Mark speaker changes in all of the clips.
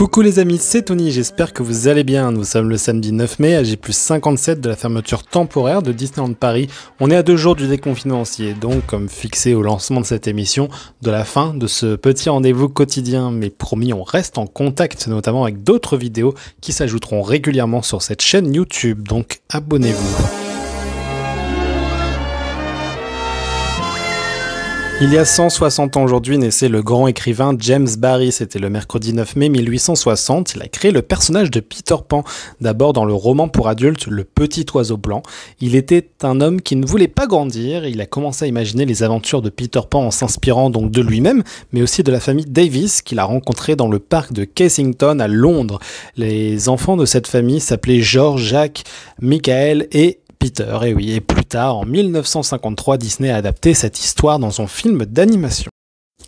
Speaker 1: Coucou les amis, c'est Tony, j'espère que vous allez bien. Nous sommes le samedi 9 mai, à J+57 de la fermeture temporaire de Disneyland Paris. On est à 2 jours du déconfinement aussi, et donc, comme fixé au lancement de cette émission, de la fin de ce petit rendez-vous quotidien. Mais promis, on reste en contact, notamment avec d'autres vidéos qui s'ajouteront régulièrement sur cette chaîne YouTube, donc abonnez-vous. Il y a 160 ans aujourd'hui naissait le grand écrivain James Barrie, c'était le mercredi 9 mai 1860, il a créé le personnage de Peter Pan, d'abord dans le roman pour adultes Le Petit Oiseau Blanc. Il était un homme qui ne voulait pas grandir, il a commencé à imaginer les aventures de Peter Pan en s'inspirant donc de lui-même, mais aussi de la famille Davis qu'il a rencontrée dans le parc de Kensington à Londres. Les enfants de cette famille s'appelaient George, Jacques, Michael et Peter, et oui, et plus tard, en 1953, Disney a adapté cette histoire dans son film d'animation.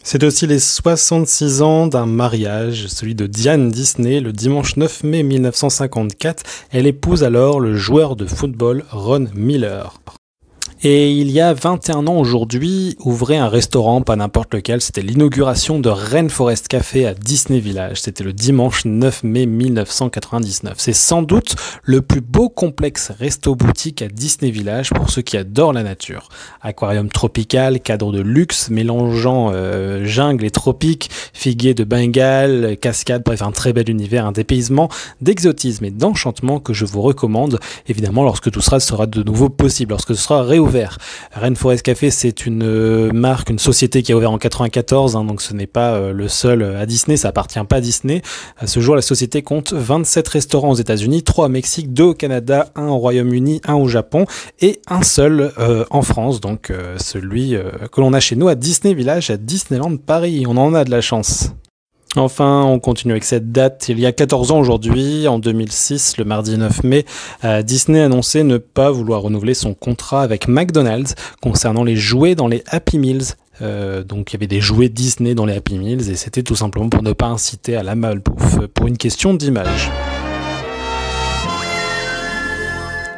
Speaker 1: C'est aussi les 66 ans d'un mariage, celui de Diane Disney, le dimanche 9 mai 1954. Elle épouse alors le joueur de football Ron Miller. Et il y a 21 ans aujourd'hui, ouvrait un restaurant, pas n'importe lequel, c'était l'inauguration de Rainforest Café à Disney Village. C'était le dimanche 9 mai 1999. C'est sans doute le plus beau complexe resto-boutique à Disney Village pour ceux qui adorent la nature. Aquarium tropical, cadre de luxe, mélangeant jungle et tropique, figuier de Bengale, cascade, bref un très bel univers, un dépaysement d'exotisme et d'enchantement que je vous recommande, évidemment lorsque tout sera de nouveau possible, lorsque ce sera réouvert. Rainforest Café, c'est une marque, une société qui a ouvert en 94, donc ce n'est pas le seul à Disney, ça appartient pas à Disney. À ce jour, la société compte 27 restaurants aux États-Unis, 3 au Mexique, 2 au Canada, 1 au Royaume-Uni, 1 au Japon et un seul en France, donc celui que l'on a chez nous à Disney Village, à Disneyland Paris. On en a de la chance. Enfin, on continue avec cette date. Il y a 14 ans aujourd'hui, en 2006, le mardi 9 mai, Disney annonçait ne pas vouloir renouveler son contrat avec McDonald's concernant les jouets dans les Happy Meals. Donc il y avait des jouets Disney dans les Happy Meals et c'était tout simplement pour ne pas inciter à la malbouffe, pour une question d'image.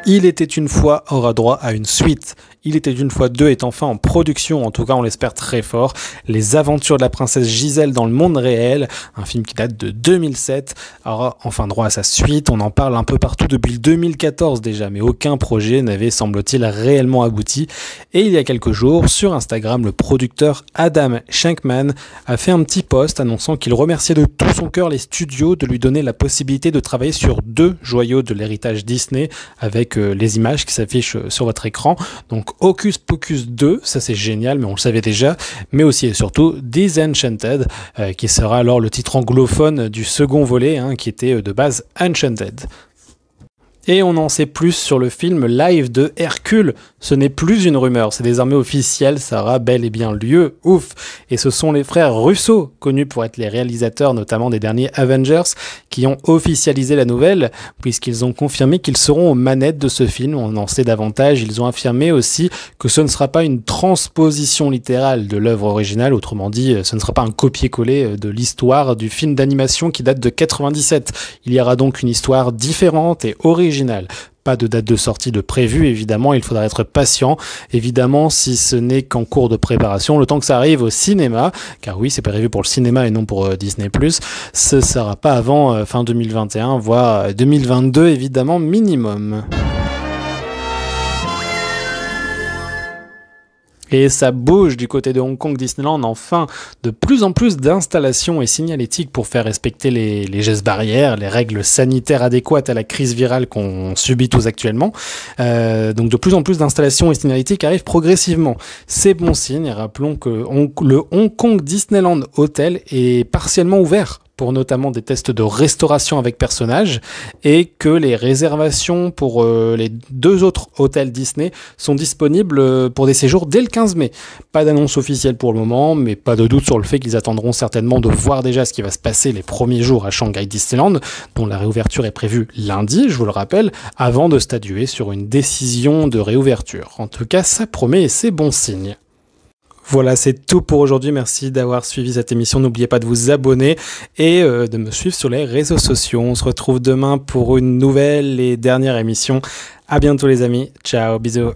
Speaker 1: Il était une fois aura droit à une suite. Il était une fois 2 est enfin en production, en tout cas on l'espère très fort. Les aventures de la princesse Gisèle dans le monde réel, un film qui date de 2007, aura enfin droit à sa suite. On en parle un peu partout depuis 2014 déjà, mais aucun projet n'avait, semble-t-il, réellement abouti. Et il y a quelques jours, sur Instagram, le producteur Adam Shankman a fait un petit post annonçant qu'il remerciait de tout son cœur les studios de lui donner la possibilité de travailler sur 2 joyaux de l'héritage Disney avec les images qui s'affichent sur votre écran. Donc Hocus Pocus 2, ça c'est génial, mais on le savait déjà, mais aussi et surtout Disenchanted, qui sera alors le titre anglophone du second volet, qui était de base Enchanted. Et on en sait plus sur le film live de Hercule. Ce n'est plus une rumeur, c'est désormais officiel, ça aura bel et bien lieu, ouf. Et ce sont les frères Russo, connus pour être les réalisateurs notamment des derniers Avengers, qui ont officialisé la nouvelle, puisqu'ils ont confirmé qu'ils seront aux manettes de ce film. On en sait davantage, ils ont affirmé aussi que ce ne sera pas une transposition littérale de l'œuvre originale, autrement dit, ce ne sera pas un copier-coller de l'histoire du film d'animation qui date de 97. Il y aura donc une histoire différente et originale. Pas de date de sortie de prévue, évidemment, il faudra être patient, évidemment, si ce n'est qu'en cours de préparation, le temps que ça arrive au cinéma, car oui, c'est prévu pour le cinéma et non pour Disney+, ce ne sera pas avant fin 2021, voire 2022, évidemment, minimum. Et ça bouge du côté de Hong Kong Disneyland, enfin, de plus en plus d'installations et signalétiques pour faire respecter les gestes barrières, les règles sanitaires adéquates à la crise virale qu'on subit tous actuellement. Donc de plus en plus d'installations et signalétiques arrivent progressivement. C'est bon signe, et rappelons que le Hong Kong Disneyland Hotel est partiellement ouvert pour notamment des tests de restauration avec personnages, et que les réservations pour les 2 autres hôtels Disney sont disponibles pour des séjours dès le 15 mai. Pas d'annonce officielle pour le moment, mais pas de doute sur le fait qu'ils attendront certainement de voir déjà ce qui va se passer les premiers jours à Shanghai Disneyland, dont la réouverture est prévue lundi, je vous le rappelle, avant de statuer sur une décision de réouverture. En tout cas, ça promet et c'est bon signe. Voilà, c'est tout pour aujourd'hui. Merci d'avoir suivi cette émission. N'oubliez pas de vous abonner et de me suivre sur les réseaux sociaux. On se retrouve demain pour une nouvelle et dernière émission. À bientôt les amis. Ciao, bisous.